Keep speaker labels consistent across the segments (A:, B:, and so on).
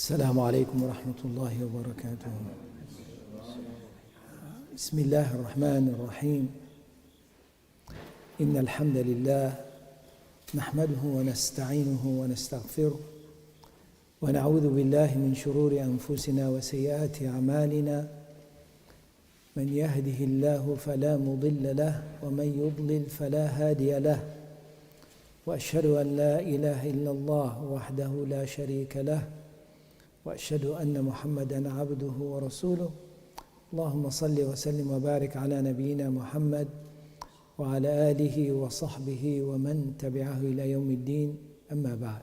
A: السلام عليكم ورحمة الله وبركاته. بسم الله الرحمن الرحيم. إن الحمد لله نحمده ونستعينه ونستغفره ونعوذ بالله من شرور أنفسنا وسيئات أعمالنا. من يهده الله فلا مضل له ومن يضلل فلا هادي له، وأشهد أن لا إله إلا الله وحده لا شريك له، وأشهد أن محمدًا عبده ورسوله. اللهم صل وسلم وبارك على نبينا محمد وعلى آله وصحبه ومن تبعه إلى يوم الدين. أما بعد.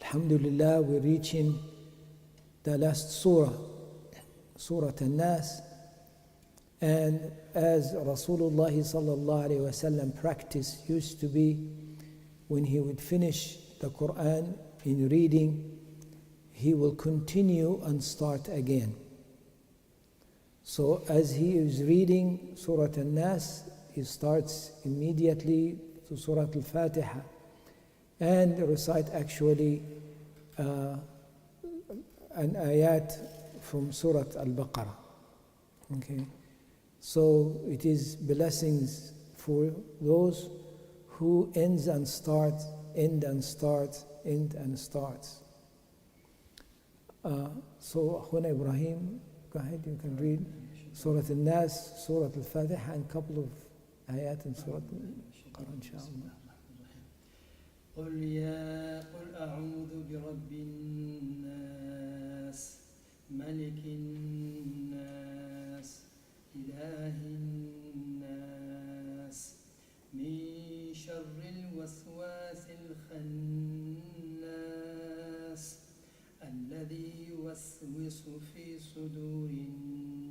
A: Alhamdulillah, we're reaching the last surah, Surah An-Nas, and as Rasulullah sallallahu alayhi wa sallam practice used to be, when he would finish the Quran in reading, he will continue and start again. So as he is reading Surah An-Nas, he starts immediately to Surah Al-Fatiha and recite actually an ayat from Surah Al-Baqarah. Okay, so it is blessings for those who ends and starts, end and starts, end and starts. So Akhuna Ibrahim, go ahead, you can read Surah Al-Nas, Surah Al-Fatiha, and a couple of ayat in Surah Al-Baqarah, inshallah.
B: قل أعوذ برب الناس ملك الناس إله الناس من شر الوسواس الخناس الذي يوسوس في صدور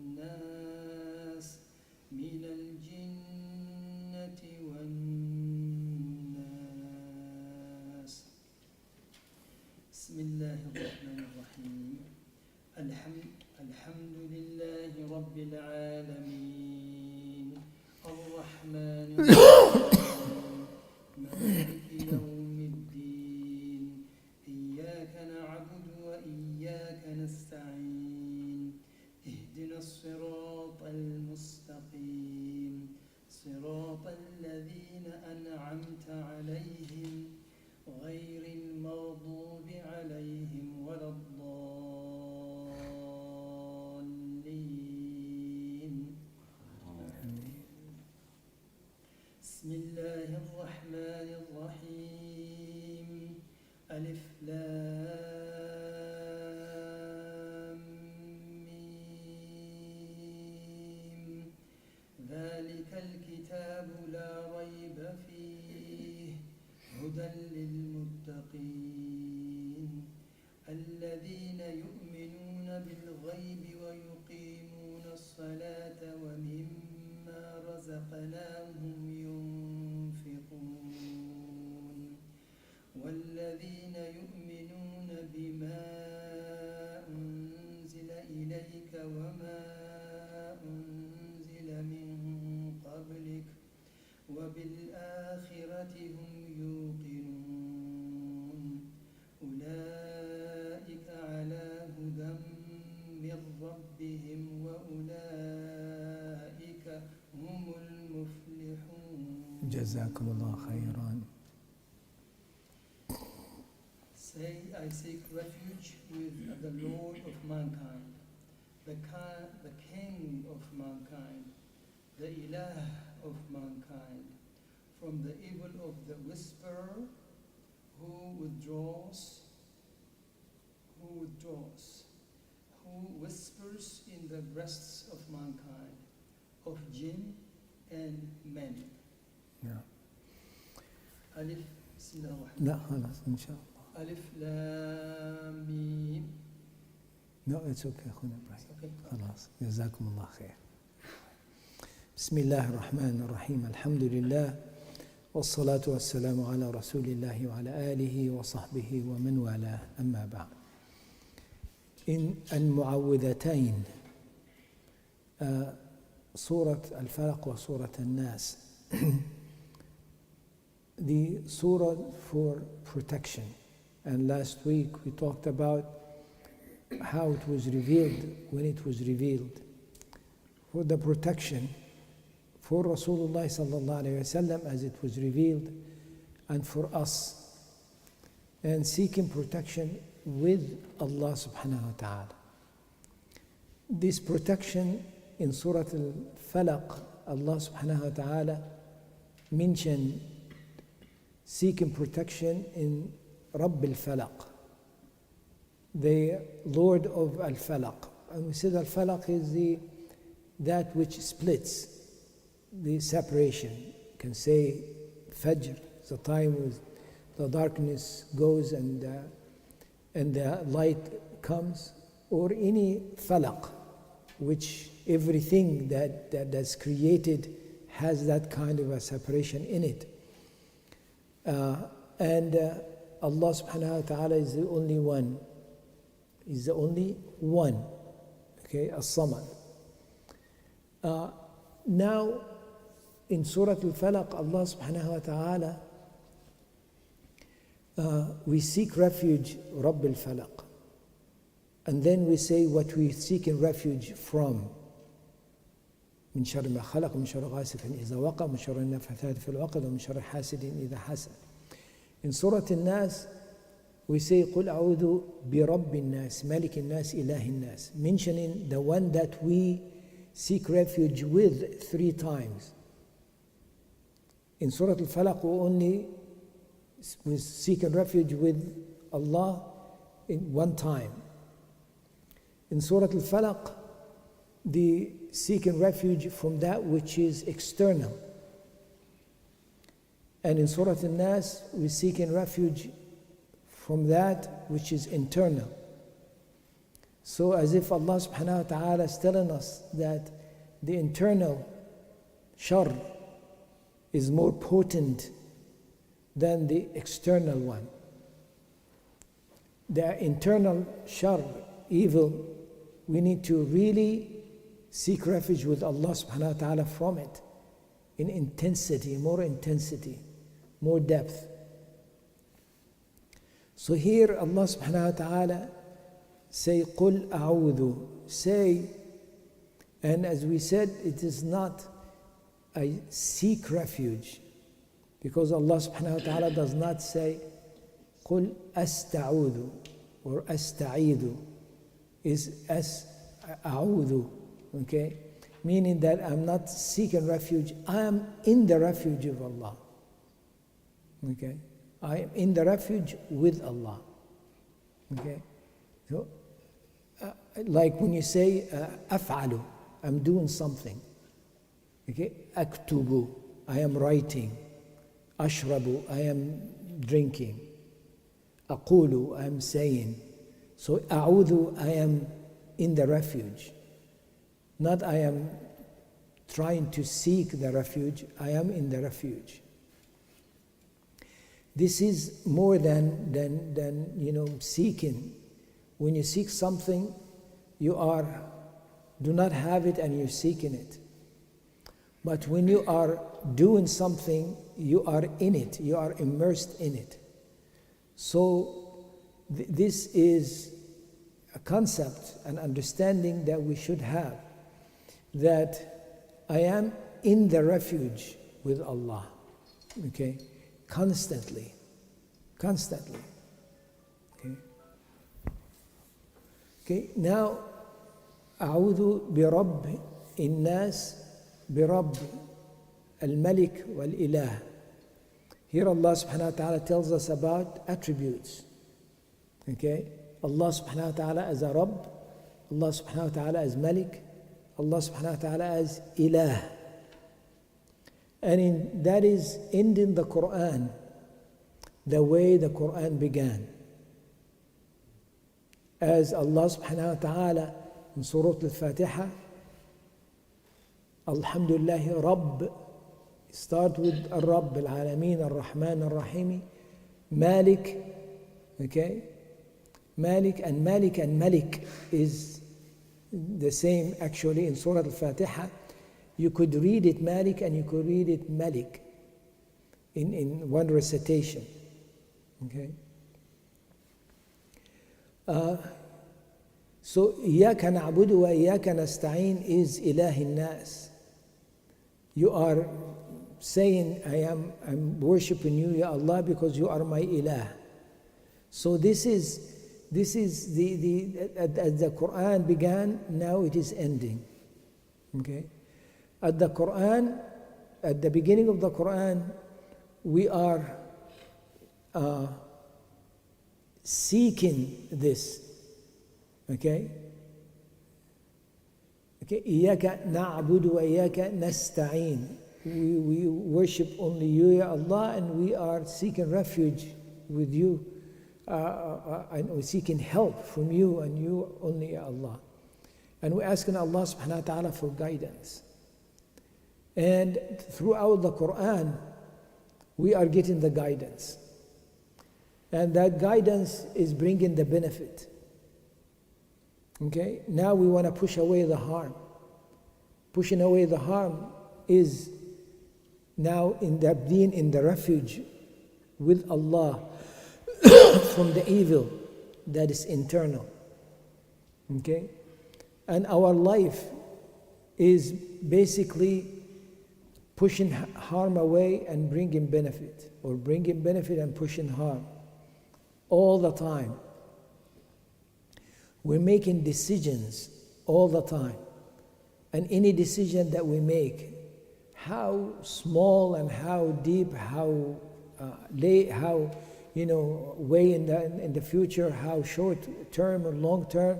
B: الناس من الجنة والناس. بسم الله الرحمن الرحيم. الحمد لله رب العالمين الرحمن الرحيم مالك يوم الدين إياك نعبد وإياك نستعين اهدنا الصراط المستقيم صراط الذين أنعمت عليهم غير المغضوب عليهم ولا الضالين. بسم الله الرحمن الرحيم. ألف لام ميم ذلك الكتاب لا ريب فيه هدى للمتقين الذين يؤمنون بالغيب ويقيمون الصلاة ومما رزقناهم ينفقون والذين يؤمنون بما أنزل إليك وما أنزل من قبلك وبالآخرة هم يوقنون أولئك على هدى من ربهم وأولئك هم المفلحون.
A: جزاكم الله خيرا.
B: I seek refuge with the Lord of mankind, the King of mankind, the Ilah of mankind, from the evil of the whisperer who whispers in the breasts of mankind, of jinn and men.
A: Yeah.
B: Alif, Bismillah.
A: لا خلاص إن شاء الله.
B: Alif Lam Mim.
A: No, it's okay أخونا إبراهيم.
B: Okay.
A: خلاص جزاكم الله خير. بسم الله الرحمن الرحيم. الحمد لله والصلاة والسلام على رسول الله وعلى آله وصحبه ومن والاه. أما بعد. إن المعوذتين سورة الفلق وسورة الناس the surah for protection, And last week we talked about how it was revealed, when it was revealed, for the protection for Rasulullah sallallahu alayhi wasallam as it was revealed, and for us, and seeking protection with Allah subhanahu wa ta'ala. This protection in Surah Al-Falaq, Allah subhanahu wa ta'ala mentioned seeking protection in Rabb al-Falaq, the Lord of Al-Falaq. And we said Al-Falaq is that which splits, the separation. You can say Fajr, the time when the darkness goes and the light comes, or any Falaq, which everything that's created has that kind of a separation in it. And Allah subhanahu wa ta'ala is the only one. Is the only one. Okay, As-Samad. Now, in Surah Al-Falaq, Allah subhanahu wa ta'ala, we seek refuge, Rabb al-Falaq. And then we say what we seek in refuge from. من شر ما خلق ومن شر غاسق إذا وقب ومن شر النفاثات في العقد ومن شر حاسد إذا حسد. In Surah Al-Nas, we say قل أعوذ برب الناس ملك الناس إله الناس, mentioning the one that we seek refuge with 3 times. In Surah Al-Falaq, we seek refuge with Allah in 1 time. In Surah Al-Falaq, the seeking refuge from that which is external. And in Surah Al-Nas, we seeking refuge from that which is internal. So as if Allah subhanahu wa ta'ala is telling us that the internal shar is more potent than the external one. The internal shar, evil, we need to really seek refuge with Allah subhanahu wa ta'ala from it in intensity, more depth. So here Allah subhanahu wa ta'ala say, قُلْ أَعُوذُ, say, and as we said, it is not a seek refuge, because Allah subhanahu wa ta'ala does not say, قُلْ أَسْتَعُوذُ or أَسْتَعِيذُ, is أَعُوذُ, okay? Meaning that I'm not seeking refuge, I am in the refuge of Allah, okay? I am in the refuge with Allah, okay? So, like when you say أفعل, I'm doing something, okay? أكتب, I am writing. أشرب, I am drinking. أقول, I am saying. So أعوذ, I am in the refuge. Not I am trying to seek the refuge, I am in the refuge. This is more than seeking. When you seek something, you do not have it and you're seeking it. But when you are doing something, you are in it, you are immersed in it. So this is a concept, an understanding that we should have, that I am in the refuge with Allah, okay? Constantly. Okay, now أعوذ برب الناس برب الملك والإله. Here Allah subhanahu wa ta'ala tells us about attributes. Okay? Allah subhanahu wa ta'ala as a Rabb, Allah subhanahu wa ta'ala as Malik, Allah subhanahu wa ta'ala as Ilah. And that is ending the Quran the way the Quran began. As Allah subhanahu wa ta'ala in Surah Al-Fatiha, Alhamdulillah Rabb, start with Rabb al-Alameen, al-Rahman, al-Rahim, Malik, okay? Malik and Malik is the same actually in Surah Al-Fatiha. You could read it Malik and you could read it Malik in one recitation, okay? So إياك نعبد وإياك نستعين is إله الناس. You are saying, I'm worshiping you, Ya Allah, because you are my ilah. So this is as the Quran began, now it is ending. Okay? At the beginning of the Quran, we are seeking this. Okay? Okay, إياك نعبد وإياك نستعين. We worship only you, Ya Allah, and we are seeking refuge with you, and we're seeking help from you and you only, Ya Allah. And we're asking Allah subhanahu wa ta'ala for guidance. And throughout the Quran, we are getting the guidance. And that guidance is bringing the benefit. Okay? Now we want to push away the harm. Pushing away the harm is now being in the refuge with Allah from the evil that is internal. Okay? And our life is basically pushing harm away and bringing benefit, or bringing benefit and pushing harm all the time. We're making decisions all the time. And any decision that we make, how small and how deep, how way in the future, how short term or long term,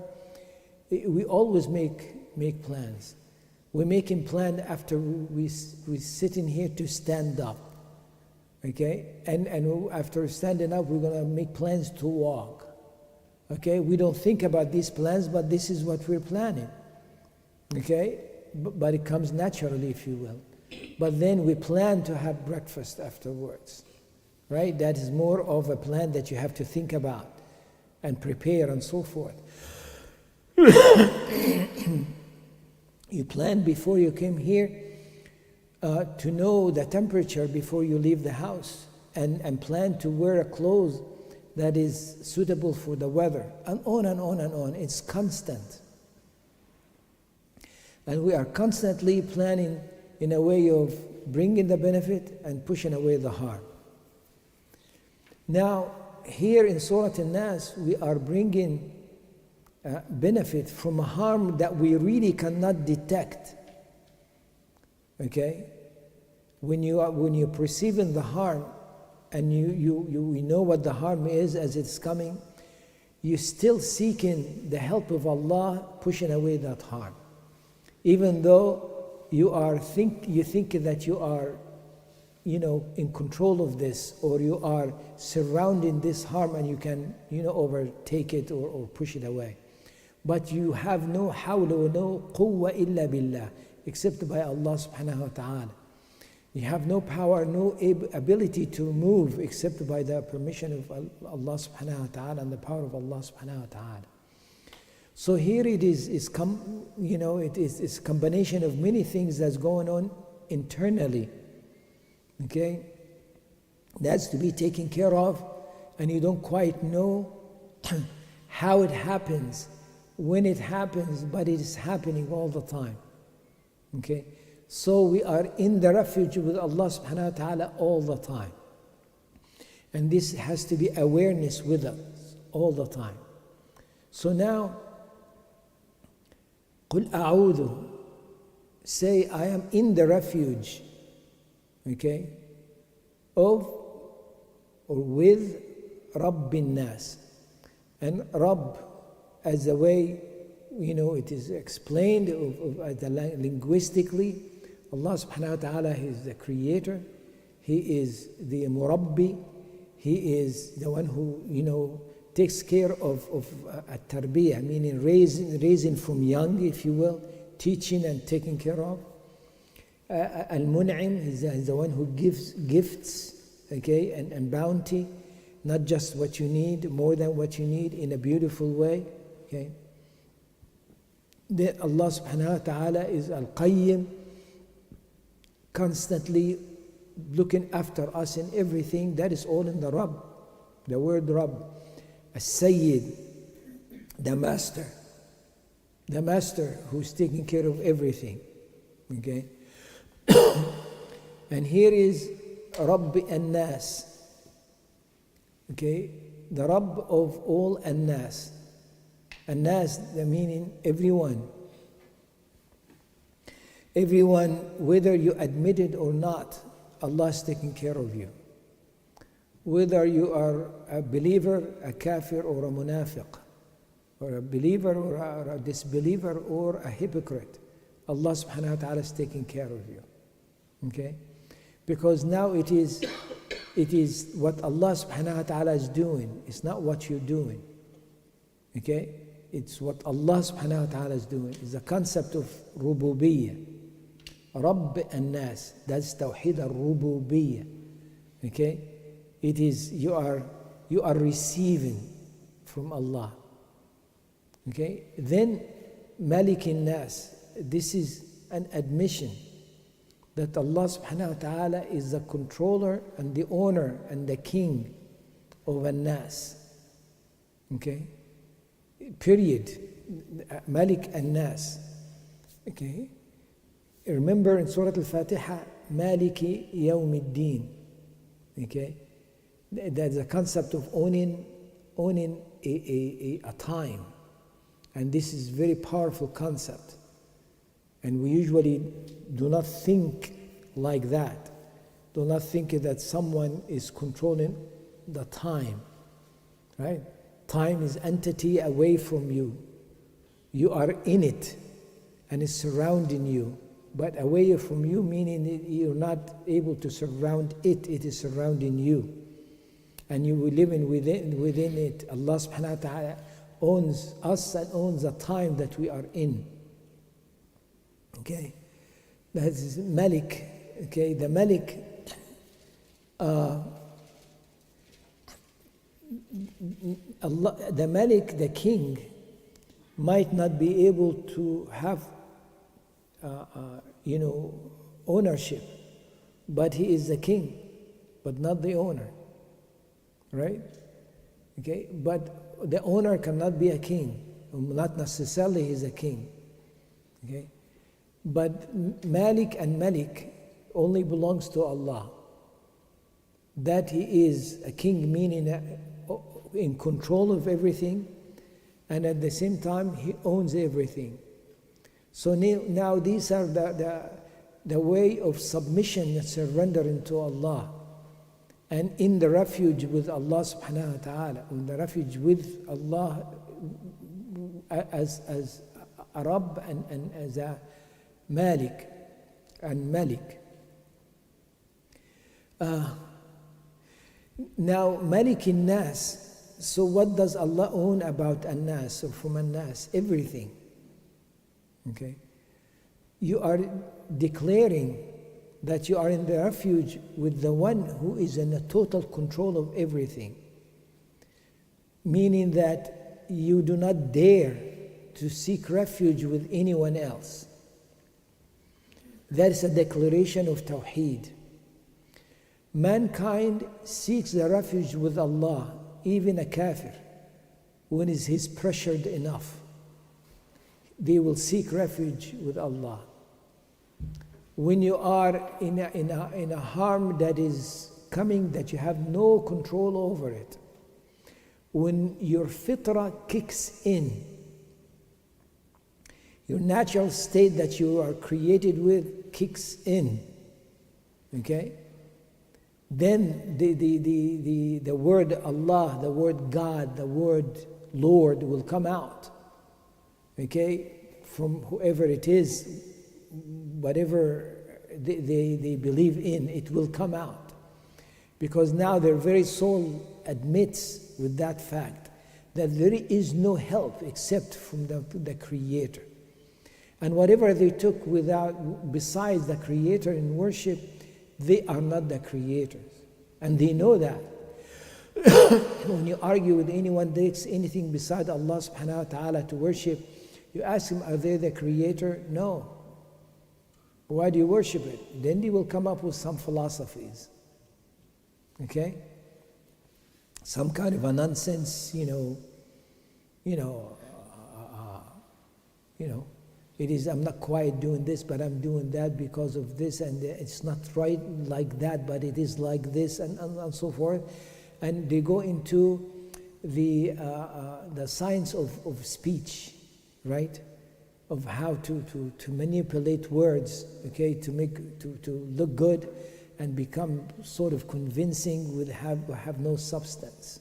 A: we always make plans. We're making plans after we're sitting here to stand up. Okay? And after standing up, we're going to make plans to walk. Okay, we don't think about these plans, but this is what we're planning. Okay, but it comes naturally, if you will. But then we plan to have breakfast afterwards, right? That is more of a plan that you have to think about and prepare and so forth. You planned before you came here to know the temperature before you leave the house, and plan to wear a clothes that is suitable for the weather, and on and on and on. It's constant. And we are constantly planning in a way of bringing the benefit and pushing away the harm. Now, here in Surah An-Nas, we are bringing benefit from a harm that we really cannot detect. Okay? When you're perceiving the harm, and you know what the harm is as it's coming, you're still seeking the help of Allah, pushing away that harm. Even though you think that you are, in control of this, or you are surrounding this harm and you can, overtake it or push it away. But you have no hawla wa no quwwa illa billah, except by Allah subhanahu wa ta'ala. You have no power, no ability to move except by the permission of Allah subhanahu wa ta'ala and the power of Allah subhanahu wa ta'ala. So here it is a combination of many things that's going on internally. Okay? That's to be taken care of, and you don't quite know how it happens, when it happens, but it is happening all the time. Okay? So we are in the refuge with Allah subhanahu wa ta'ala all the time. And this has to be awareness with us all the time. So now, قُلْ أَعُوذُ, say, I am in the refuge, okay, of or with Rabbin Nas. And Rabb, as the way, it is explained linguistically, Allah subhanahu wa ta'ala is the creator, He is the murabbi, He is the one who, takes care of at-tarbiyah, meaning raising from young, if you will, teaching and taking care of. Al-mun'im is the one who gives gifts, okay, and bounty, not just what you need, more than what you need, in a beautiful way, okay. Then Allah subhanahu wa ta'ala is Al-Qayyim, constantly looking after us in everything. That is all in the Rabb, the word Rabb. As-Sayyid, the master who's taking care of everything. Okay? And here is Rabb an-Nas. Okay? The Rabb of all an-Nas. An-Nas, the meaning everyone. Everyone, whether you admit it or not, Allah is taking care of you. Whether you are a believer, a kafir, or a munafiq, or a believer or a disbeliever or a hypocrite, Allah subhanahu wa ta'ala is taking care of you. Okay? Because now it is what Allah subhanahu wa ta'ala is doing. It's not what you're doing. Okay? It's what Allah subhanahu wa ta'ala is doing. It's the concept of rububiyyah. Rabb an-Nas. That's Tawheed al-Rububiyyah. Okay? It is, you are receiving from Allah. Okay? Then Malik an-Nas. This is an admission that Allah subhanahu wa ta'ala is the controller and the owner and the king of an-Nas. Okay? Period. Malik an-Nas. Okay? Remember in Surah Al-Fatiha, Maliki Yawmiddin. Okay? That's the concept of owning a time. And this is a very powerful concept. And we usually do not think like that. Do not think that someone is controlling the time. Right? Time is entity away from you. You are in it and it's surrounding you. But away from you, meaning you're not able to surround it, it is surrounding you. And you will live within it. Allah subhanahu wa ta'ala owns us and owns the time that we are in. Okay? That is Malik. Okay? The Malik, Allah, the Malik, the king, might not be able to have ownership, but he is the king, but not the owner, right? Okay, but the owner cannot be a king, not necessarily he's a king, okay? But Malik and Malik only belongs to Allah. That he is a king, meaning in control of everything, and at the same time he owns everything. So now these are the way of submission and surrendering to Allah. And in the refuge with Allah subhanahu wa ta'ala, in the refuge with Allah as a Rabb and as a Malik and Malik. Now Malik an-Nas, so what does Allah own about an-Nas or from an-Nas? Everything. Okay? You are declaring that you are in the refuge with the one who is in a total control of everything. Meaning that you do not dare to seek refuge with anyone else. That is a declaration of Tawheed. Mankind seeks the refuge with Allah, even a kafir, when he's pressured enough. They will seek refuge with Allah. When you are in a harm that is coming that you have no control over it, when your fitrah kicks in, your natural state that you are created with kicks in, okay? Then the word Allah, the word God, the word Lord will come out. Okay, from whoever it is, whatever they believe in, it will come out. Because now their very soul admits with that fact that there is no help except from the Creator. And whatever they took besides the Creator in worship, they are not the creators. And they know that. When you argue with anyone that takes anything beside Allah subhanahu wa ta'ala to worship, you ask him, are they the creator? No. Why do you worship it? Then they will come up with some philosophies. Okay? Some kind of a nonsense, you know, it is, I'm not quite doing this, but I'm doing that because of this, and it's not right like that, but it is like this, and so forth. And they go into the science of speech, right? Of how to manipulate words, okay, to look good and become sort of convincing with have no substance,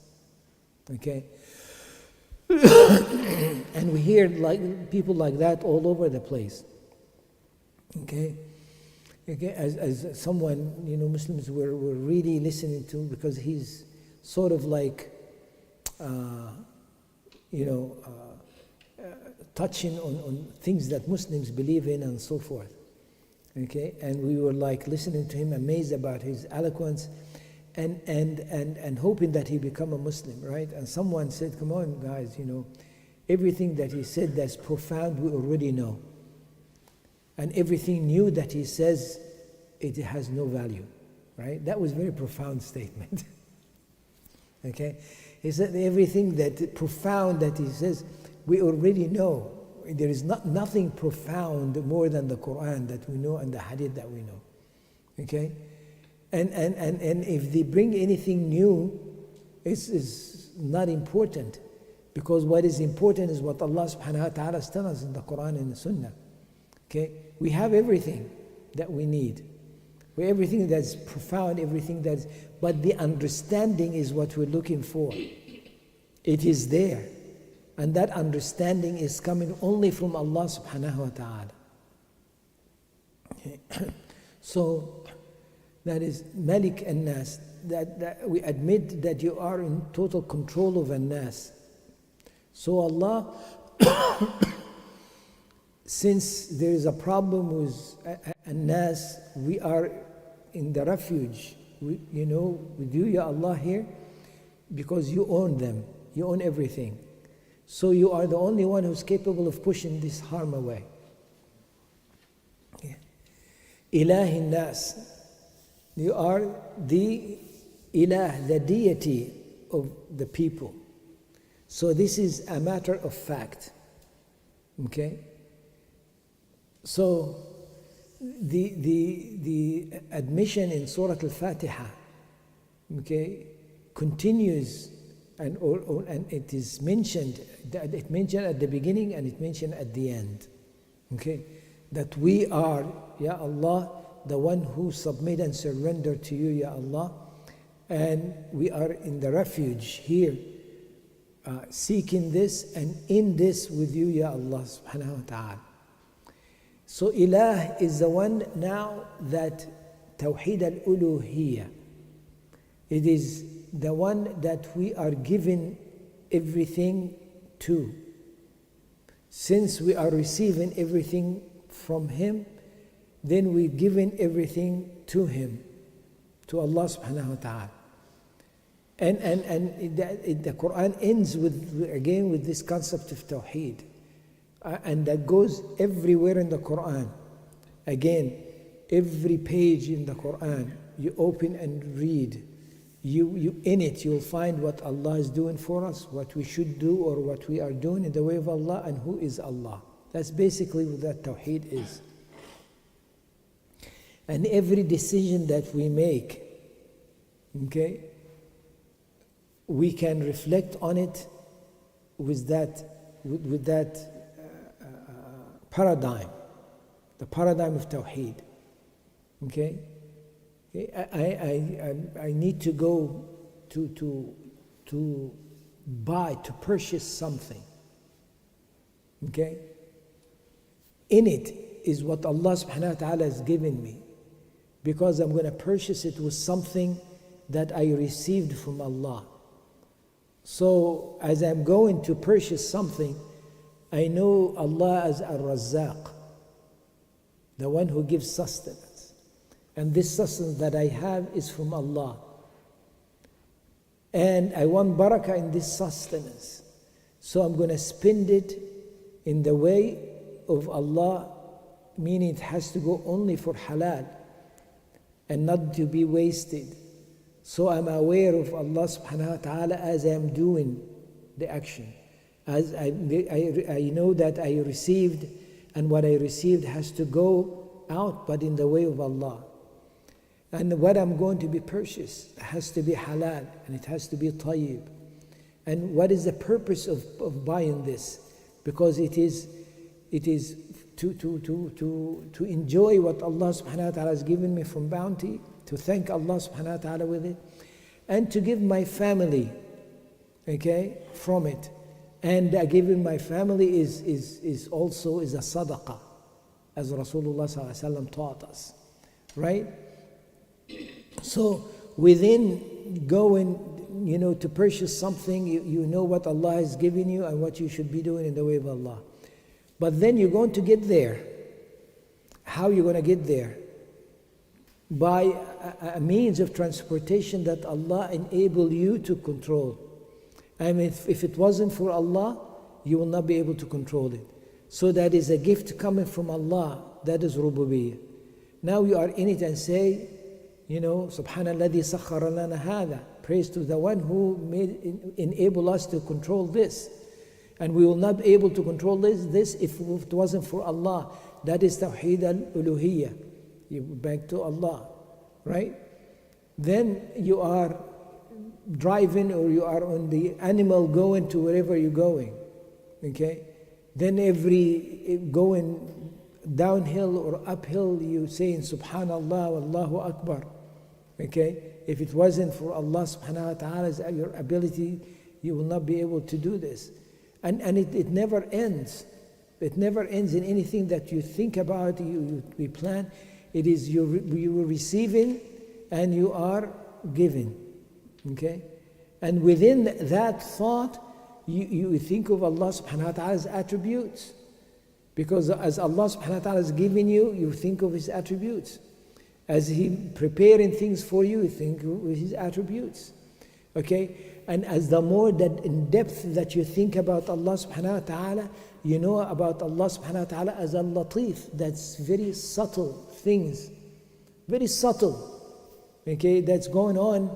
A: okay? And we hear like people like that all over the place, okay? As someone, you know, Muslims were really listening to, because he's sort of like, touching on things that Muslims believe in and so forth, okay? And we were like listening to him, amazed about his eloquence, and hoping that he become a Muslim, right? And someone said, come on guys, you know, everything that he said that's profound we already know, and everything new that he says, it has no value, right? That was a very profound statement. Okay, he said everything that profound that he says we already know. There is nothing profound more than the Quran that we know and the Hadith that we know. Okay, and if they bring anything new, it's not important, because what is important is what Allah subhanahu wa ta'ala has telling us in the Quran and the Sunnah. Okay, we have everything that we need. We everything that's profound, everything that's, but the understanding is what we're looking for. It is there. And that understanding is coming only from Allah subhanahu wa ta'ala. Okay. So that is Malik an-Nas, that we admit that you are in total control of an-Nas. So Allah, since there is a problem with an-Nas, we are in the refuge, with you, Ya Allah, here, because you own them, you own everything. So you are the only one who's capable of pushing this harm away. Ilahi nas, you are the ilah, the deity of the people. So this is a matter of fact. Okay? So the admission in Surah Al-Fatiha, okay, continues, and it is mentioned at the beginning and it mentioned at the end, okay, that we are, Ya Allah, the one who submit and surrender to you, Ya Allah, and we are in the refuge here, seeking this and in this with you, Ya Allah subhanahu wa ta'ala. So Ilah is the one now that Tawheed al-Uluhiyya. It is the one that we are giving everything to. Since we are receiving everything from Him, then we're giving everything to Him, to Allah subhanahu wa ta'ala. And the Quran ends again with this concept of Tawheed. And that goes everywhere in the Quran. Again, every page in the Quran, you open and read. You in it, you'll find what Allah is doing for us, what we should do or what we are doing in the way of Allah, and who is Allah. That's basically what that Tawheed is. And every decision that we make, okay, we can reflect on it with that paradigm, the paradigm of Tawheed. Okay? I need to go to purchase something. Okay? In it is what Allah subhanahu wa ta'ala has given me, because I'm going to purchase it with something that I received from Allah. So as I'm going to purchase something, I know Allah as Ar-Razzaq, the one who gives sustenance. And this sustenance that I have is from Allah. And I want barakah in this sustenance. So I'm going to spend it in the way of Allah, meaning it has to go only for halal and not to be wasted. So I'm aware of Allah subhanahu wa ta'ala as I'm doing the action. As I know that I received, and what I received has to go out, but in the way of Allah. And what I'm going to be purchased has to be halal, and it has to be tayyib. And what is the purpose of buying this? Because it is to enjoy what Allah subhanahu wa ta'ala has given me from bounty, to thank Allah subhanahu wa ta'ala with it, and to give my family, okay, from it. And giving my family is also a sadaqah, as Rasulullah sallallahu alaihi wasallam taught us, right? So within going, to purchase something, you know what Allah has given you and what you should be doing in the way of Allah. But then you're going to get there. How are you going to get there? By a means of transportation that Allah enable you to control. I mean, if it wasn't for Allah, you will not be able to control it. So that is a gift coming from Allah. That is rububiyyah. Now you are in it and say, Subhanalladhi sakhara lana hadha. Praise to the one who enable us to control this. And we will not be able to control this if it wasn't for Allah. That is Tawheed al-Uluhiyyah. You back to Allah, right? Then you are driving, or you are on the animal going to wherever you're going, okay? Then every going downhill or uphill, you saying Subhanallah, Allahu Akbar, okay? If it wasn't for Allah subhanahu wa ta'ala's your ability, you will not be able to do this. And it never ends. It never ends in anything that you think about, we plan. It is you are receiving and you are giving. Okay? And within that thought, you think of Allah subhanahu wa ta'ala's attributes. Because as Allah subhanahu wa ta'ala is giving you, you think of His attributes. As He preparing things for you, you think of His attributes. Okay? And as the more that in depth that you think about Allah subhanahu wa ta'ala, you know about Allah subhanahu wa ta'ala as al-latif. That's very subtle things. Very subtle. Okay? That's going on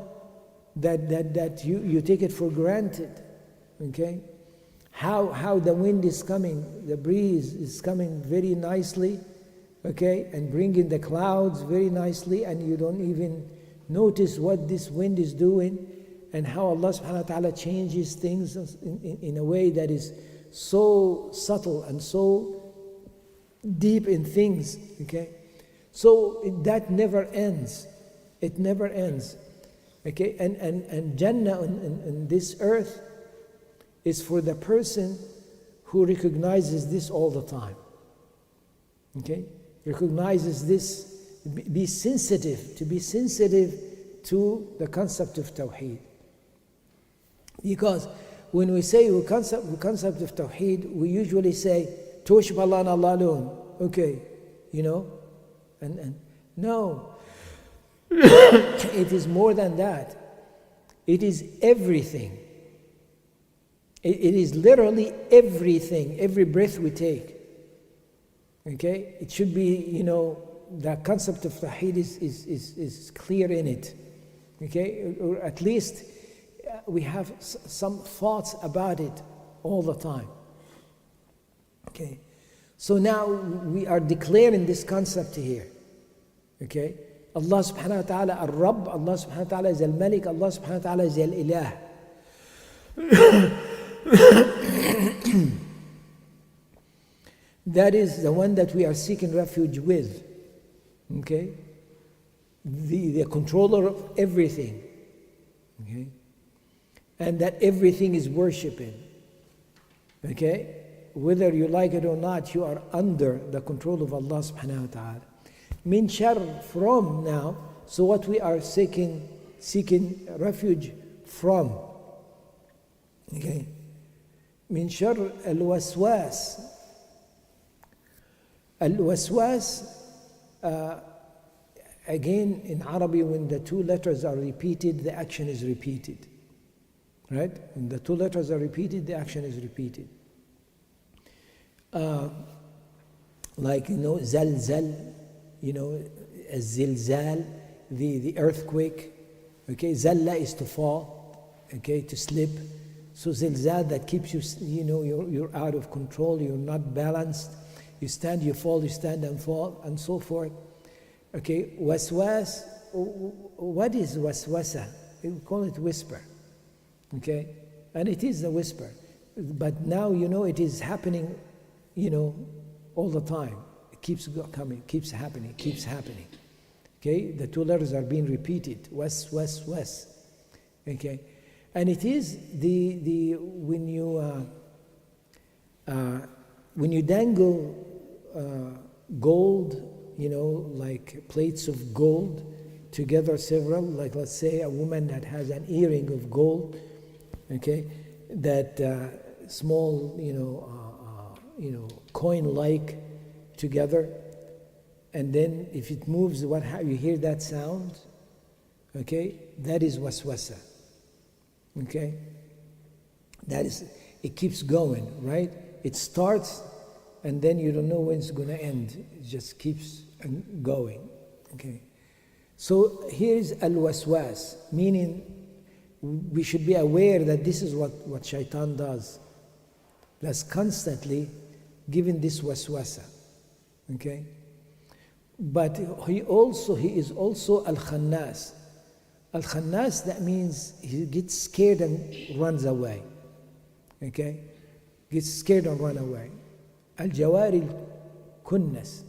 A: that you take it for granted. Okay? How the wind is coming, the breeze is coming very nicely, okay, and bringing the clouds very nicely, and you don't even notice what this wind is doing, and how Allah subhanahu wa ta'ala changes things in a way that is so subtle and so deep in things, okay? So that never ends. It never ends. Okay? And Jannah on this earth is for the person who recognizes this all the time. Okay? Recognizes this, be sensitive to the concept of Tawheed. Because when we say the concept of Tawheed, we usually say, to worship Allah and Allah alone. Okay, and no. It is more than that. It is everything. It is literally everything, every breath we take. Okay? It should be, the concept of Tawheed is clear in it. Okay? Or at least we have some thoughts about it all the time. Okay? So now we are declaring this concept here. Okay? Allah subhanahu wa ta'ala al-Rabb, Allah subhanahu wa ta'ala is al-Malik, Allah subhanahu wa ta'ala is al-Ilah. That is the one that we are seeking refuge with. Okay? The controller of everything. Okay? And that everything is worshipping. Okay? Whether you like it or not, you are under the control of Allah subhanahu wa ta'ala. Min shar, from now. So what we are seeking refuge from. Okay? Min shar al-waswas. Al-waswas, again in Arabic, when the two letters are repeated, the action is repeated. Right? When the two letters are repeated, the action is repeated. Like, zalzal, zilzal, the earthquake. Okay, zalla is to fall, okay, to slip. So zilzal that keeps you, you're out of control, you're not balanced. You stand, you fall, you stand and fall, and so forth. Okay, waswas, what is waswasa? We call it whisper. Okay, and it is a whisper. But now it is happening, all the time. It keeps coming, keeps happening, keeps happening. Okay, the two letters are being repeated. Was. Okay, and it is the when you dangle gold, like plates of gold together, several, like let's say a woman that has an earring of gold, okay, that small, coin-like together, and then if it moves, you hear that sound, okay, that is waswasa, okay, it keeps going, right? It starts, and then you don't know when it's going to end. It just keeps going, okay? So here's al-waswas, meaning we should be aware that this is what shaitan does. That's constantly giving this waswasa, okay? But he is also al-khannas. Al-khannas, that means he gets scared and runs away, okay? Gets scared and run away. Al-jawari al-kunnas,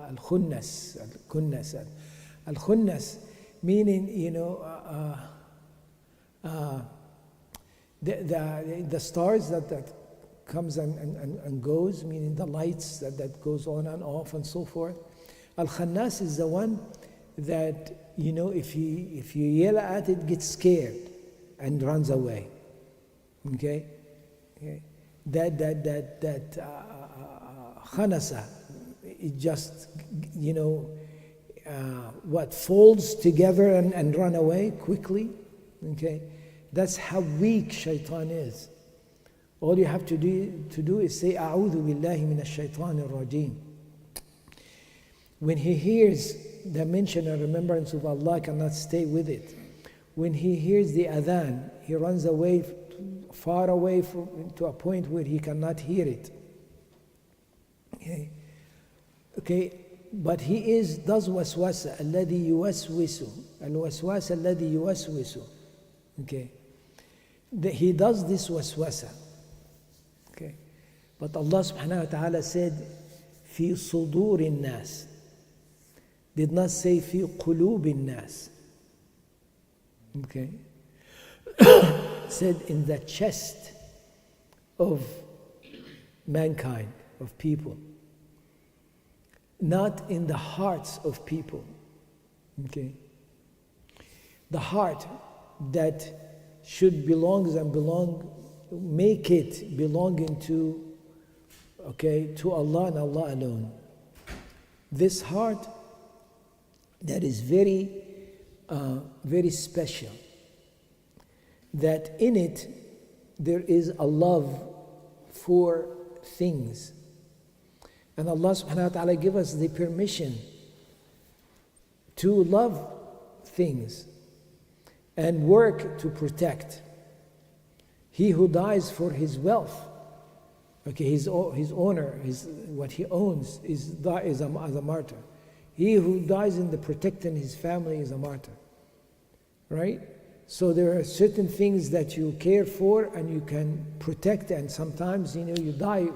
A: al-khunnas, meaning, the stars that comes and goes, meaning the lights that goes on and off and so forth. Al-khannas is the one that, if you yell at it, gets scared and runs away. Okay? That khanasa, it just, folds together and run away quickly. Okay? That's how weak shaitan is. All you have to do is say, A'udhu billahi minash shaitanir rajim. When he hears the mention and remembrance of Allah, cannot stay with it. When he hears the adhan, he runs away, far away to a point where he cannot hear it. Okay, but he does waswasa, alladhi yuwaswisu, al-waswas alladhi yuwaswisu. Okay, he does this waswasa. Okay, but Allah subhanahu wa ta'ala said, fi sudurin nas. Did not say fi qulubin nas. Okay, said in the chest of mankind, of people, not in the hearts of people. Okay, the heart that should make it belonging to Allah and Allah alone. This heart that is very, very special, that in it there is a love for things. And Allah subhanahu wa ta'ala give us the permission to love things and work to protect. He who dies for his wealth, his honor, what he owns is a martyr. He who dies in the protecting his family is a martyr, right? So there are certain things that you care for and you can protect, and sometimes you die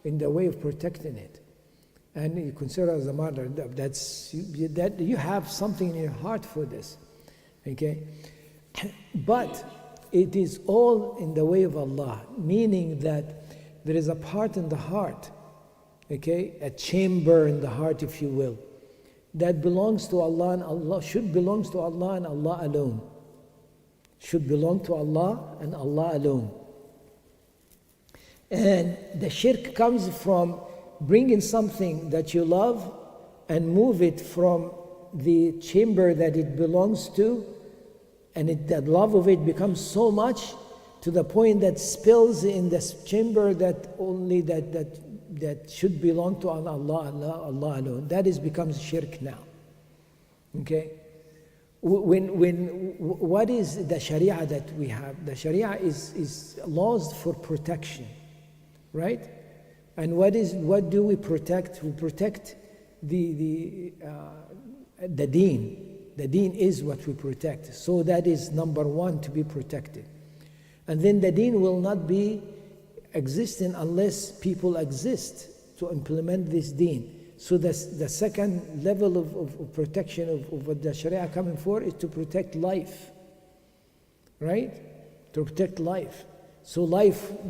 A: in the way of protecting it, and you consider as a martyr. That you have something in your heart for this, okay? But it is all in the way of Allah, meaning that there is a part in the heart, okay, a chamber in the heart, if you will, that belongs to Allah, and Allah should belong to Allah and Allah alone. Should belong to Allah and Allah alone. And the shirk comes from bringing something that you love and move it from the chamber that it belongs to, and that love of it becomes so much to the point that spills in this chamber that only that should belong to Allah alone. That becomes shirk now. Okay? What is the Sharia that we have? The Sharia is laws for protection, right? And what do we protect? We protect the deen. The deen is what we protect. So that is number one, to be protected. And then the deen will not be existing unless people exist to implement this deen. So the second level of protection of what the Sharia coming for is to protect life, right? To protect life. So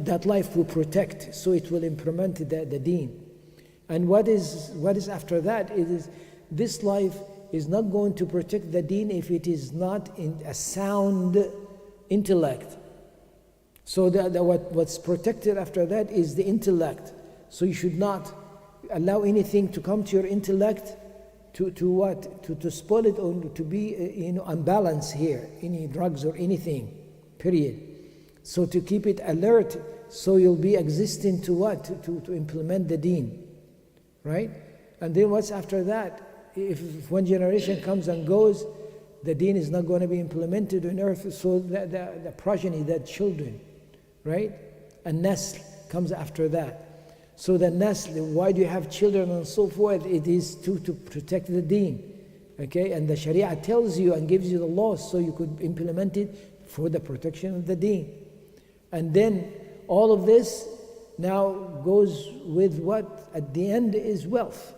A: that life will protect, so it will implement the deen. And what is after that? It is this life is not going to protect the deen if it is not in a sound intellect. So what's protected after that is the intellect. So you should not allow anything to come to your intellect to spoil it or to be unbalanced here, any drugs or anything, period. So to keep it alert, so you'll be existing to what? To implement the deen, right? And then what's after that? If one generation comes and goes, the deen is not going to be implemented on earth, so the progeny, the children, right? And nasl comes after that. So the nasl, why do you have children and so forth? It is to protect the deen, okay? And the Sharia tells you and gives you the laws so you could implement it for the protection of the deen. And then all of this now goes with what at the end is wealth.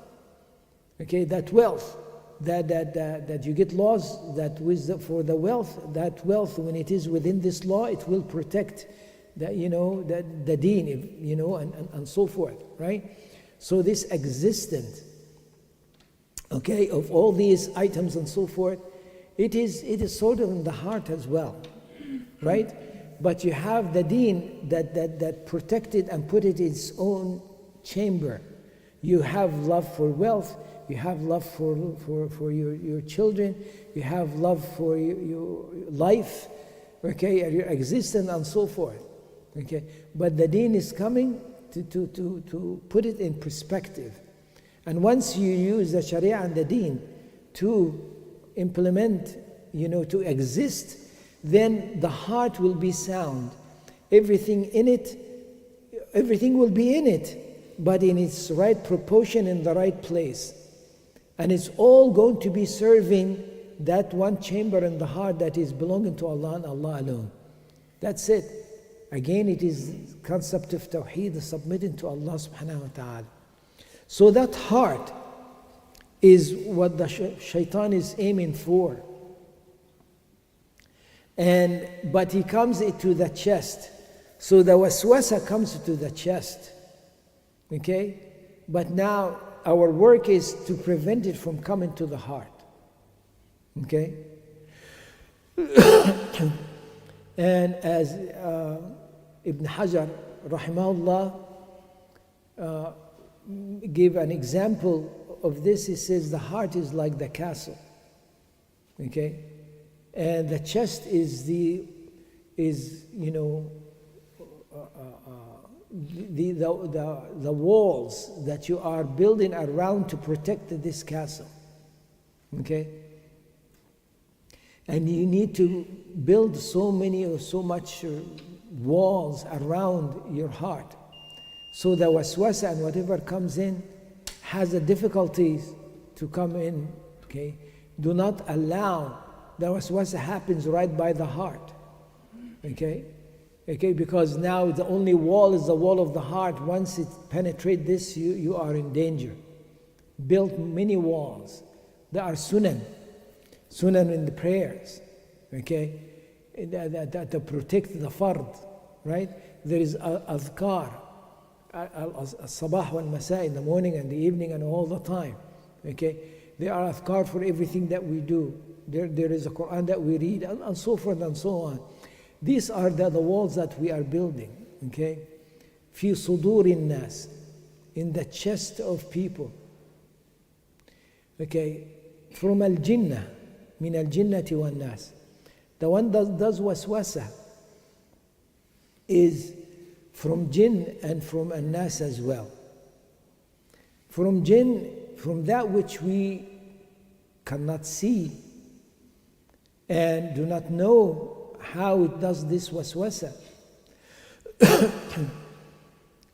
A: Okay, that wealth, that you get laws that for the wealth, that wealth when it is within this law, it will protect the deen, and so forth, right? So this existence, okay, of all these items and so forth, it is sort of in the heart as well, right? But you have the deen that protected and put it in its own chamber. You have love for wealth, you have love for your children, you have love for your life, okay, your existence and so forth. Okay, but the deen is coming to put it in perspective. And once you use the Sharia and the deen to implement, to exist, then the heart will be sound. Everything will be in it, but in its right proportion, in the right place. And it's all going to be serving that one chamber in the heart that is belonging to Allah and Allah alone. That's it. Again, it is concept of Tawheed, submitting to Allah subhanahu wa ta'ala. So that heart is what the shaitan is aiming for. But he comes into the chest. So the waswasa comes to the chest. Okay? But now our work is to prevent it from coming to the heart. Okay? And as Ibn Hajar, rahimahullah, gave an example of this, he says the heart is like the castle. Okay? And the chest is the walls that you are building around to protect this castle. Okay? And you need to build so much walls around your heart. So the waswasa and whatever comes in has the difficulties to come in. Okay? Do not allow the waswasa happens right by the heart. Okay? Okay, because now the only wall is the wall of the heart. Once it penetrates this, you are in danger. Build many walls. There are sunan in the prayers, okay, to protect the fard, right? There is azkar, as-sabah wal-masa, in the morning and the evening and all the time, okay? There are azkar for everything that we do. There is a Quran that we read, and so forth and so on. These are the walls that we are building, okay? Fi sudurin nas, in the chest of people. Okay, from al-jinnah, min al-jinnati wan nas. The one that does waswasa is from jinn and from an-nas as well. From jinn, from that which we cannot see, and do not know how it does this waswasa.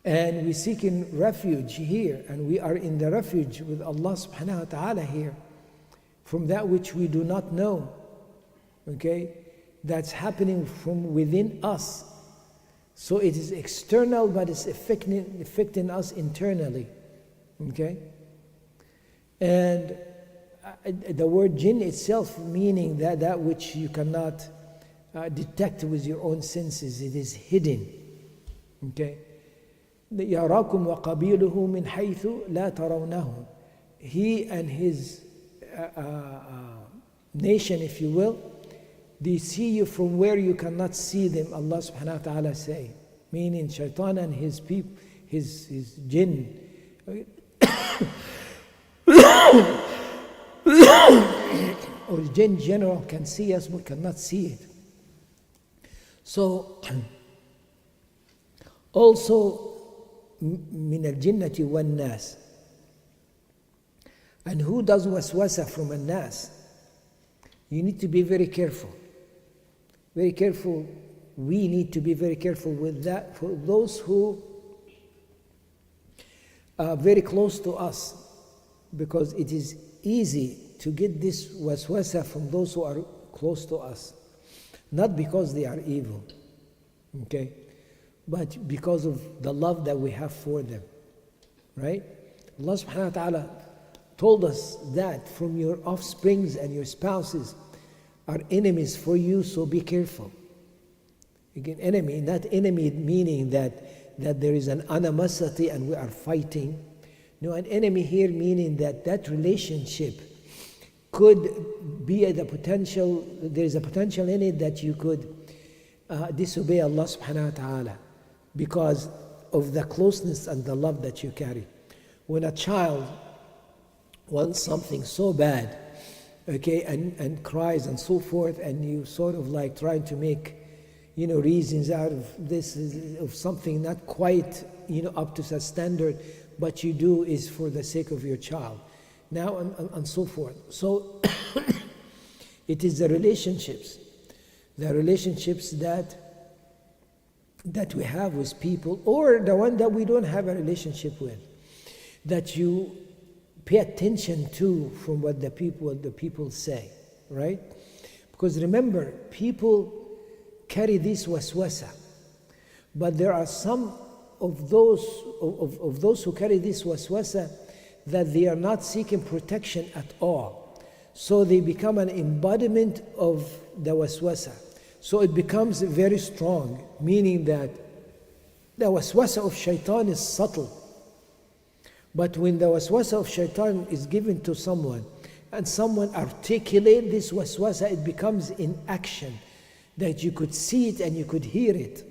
A: And we seek in refuge here, and we are in the refuge with Allah subhanahu wa ta'ala here from that which we do not know. Okay? That's happening from within us. So it is external, but it's affecting us internally. Okay? And the word jinn itself, meaning that which you cannot detect with your own senses, it is hidden. Okay? يَرَاكُمْ وَقَبِيلُهُ مِنْ حَيْثُ لَا تَرَوْنَهُ. He and his nation, if you will, they see you from where you cannot see them, Allah subhanahu wa ta'ala say. Meaning shaitan and his people, his jinn. Or jinn general can see us but cannot see it. So also min al-jinnati wan-nas. And who does waswasa from al-nas? You need to be very careful. Very careful. We need to be very careful with that for those who are very close to us, because it is easy to get this waswasa from those who are close to us. Not because they are evil, okay, but because of the love that we have for them, right? Allah subhanahu wa ta'ala told us that from your offsprings and your spouses are enemies for you, so be careful. Again, enemy, not enemy meaning that there is an animosity and we are fighting. No, an enemy here meaning that relationship could be at the potential, there is a potential in it that you could disobey Allah subhanahu wa ta'ala because of the closeness and the love that you carry. When a child wants something so bad, okay, and cries and so forth, and you sort of like trying to make, reasons out of this, of something not quite, up to that standard, but you do is for the sake of your child. Now, and so forth. So, it is the relationships that we have with people, or the one that we don't have a relationship with, that you pay attention to from what the people say, right? Because remember, people carry this waswasa, but there are some of those who carry this waswasa that they are not seeking protection at all. So they become an embodiment of the waswasa. So it becomes very strong, meaning that the waswasa of shaitan is subtle. But when the waswasa of shaitan is given to someone, and someone articulates this waswasa, it becomes in action, that you could see it and you could hear it,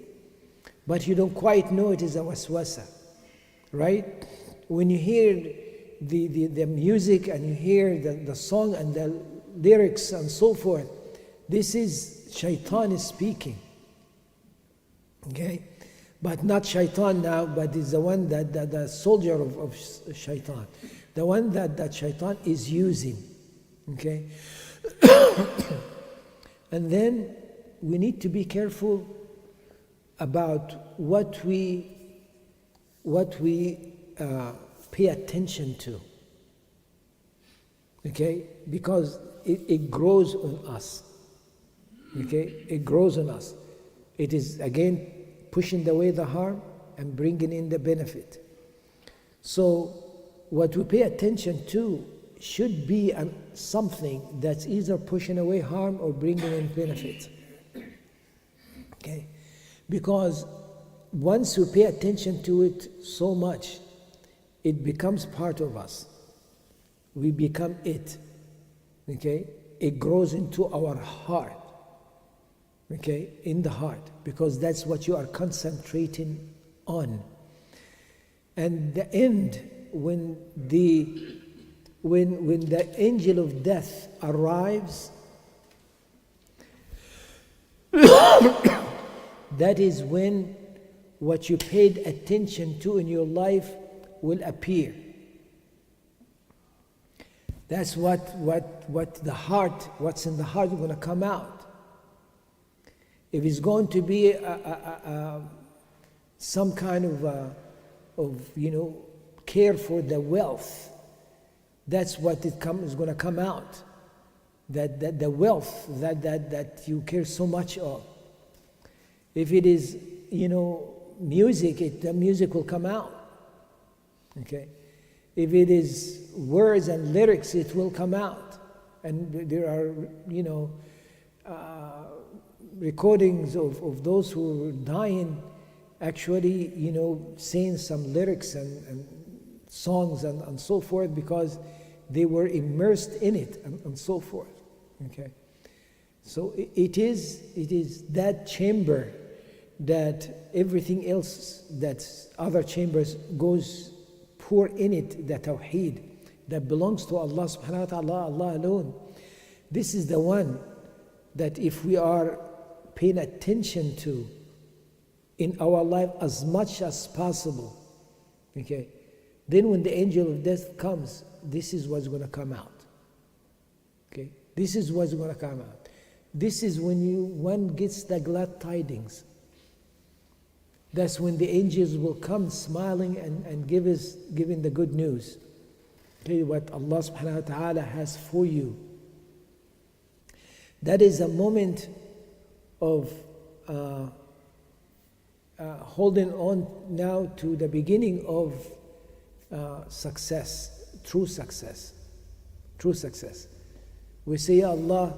A: but you don't quite know it is a waswasa, right? When you hear the music and you hear the song and the lyrics and so forth, this is shaitan is speaking, okay? But not shaitan now, but is the one that the soldier of shaitan, the one that shaitan is using, okay? And then we need to be careful about what we pay attention to, okay? Because it grows on us, okay? It grows on us. It is, again, pushing away the harm and bringing in the benefit. So what we pay attention to should be something that's either pushing away harm or bringing in benefit. Okay? Because once we pay attention to it so much, it becomes part of us. We become it. Okay? It grows into our heart. Okay? In the heart. Because that's what you are concentrating on. And the end, when the angel of death arrives, that is when what you paid attention to in your life will appear. That's what the heart, what's in the heart is going to come out. If it's going to be some kind of care for the wealth, that's what is going to come out. That the wealth that you care so much of. If it is music, the music will come out. Okay. If it is words and lyrics, it will come out. And there are, recordings of those who are dying, actually, saying some lyrics and songs and so forth, because they were immersed in it and so forth. Okay. So it is that chamber that everything else, that other chambers goes pour in it, the tawheed that belongs to Allah subhanahu wa ta'ala, Allah alone. This is the one that if we are paying attention to in our life as much as possible, okay, then when the angel of death comes, this is what's going to come out. Okay, this is what's going to come out. This is when one gets the glad tidings. That's when the angels will come smiling and giving the good news. Okay, what Allah subhanahu wa ta'ala has for you. That is a moment of holding on now to the beginning of success, true success. True success. We say, Ya Allah,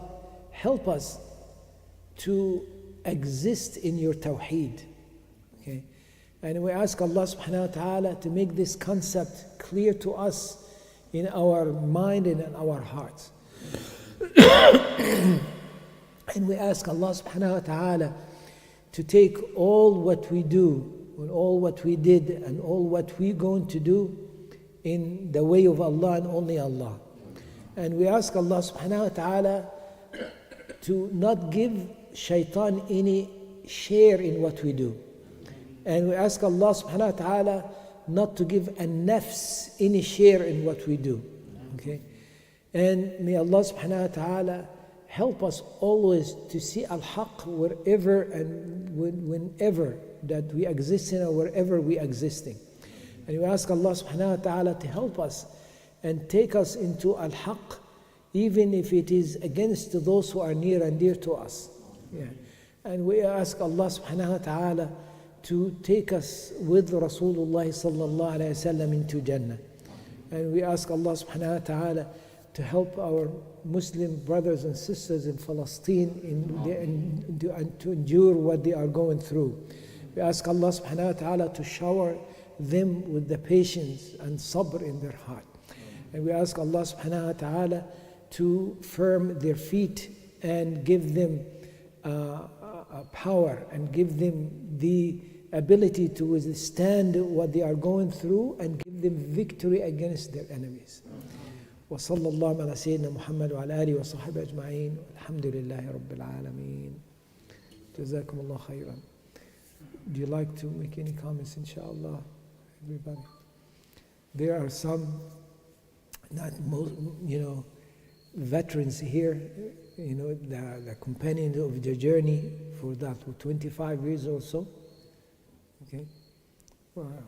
A: help us to exist in your tawheed. Okay? And we ask Allah subhanahu wa ta'ala to make this concept clear to us in our mind and in our hearts. And we ask Allah subhanahu wa ta'ala to take all what we do, and all what we did, and all what we're going to do in the way of Allah and only Allah. And we ask Allah subhanahu wa ta'ala to not give shaitan any share in what we do. And we ask Allah subhanahu wa ta'ala not to give a nafs any share in what we do. Okay? And may Allah subhanahu wa ta'ala help us always to see al-haq wherever and whenever that we exist in, or wherever we existing. And we ask Allah subhanahu wa ta'ala to help us and take us into al-haq, even if it is against those who are near and dear to us. Yeah. And we ask Allah subhanahu wa ta'ala to take us with Rasulullah sallallahu alayhi wa sallam into Jannah. And we ask Allah subhanahu wa ta'ala to help our Muslim brothers and sisters in Palestine to endure what they are going through. We ask Allah subhanahu wa ta'ala to shower them with the patience and sabr in their heart. And we ask Allah subhanahu wa ta'ala to firm their feet and give them power and give them the ability to withstand what they are going through and give them victory against their enemies. وصلى الله على سيدنا محمد وعلى آله وصحبه أجمعين والحمد لله رب العالمين. جزاكم الله خيرا. Do you like to make any comments, inshallah, everybody? There are some, not most, veterans here, the companions of the journey for that, for 25 years or so. Okay? Well,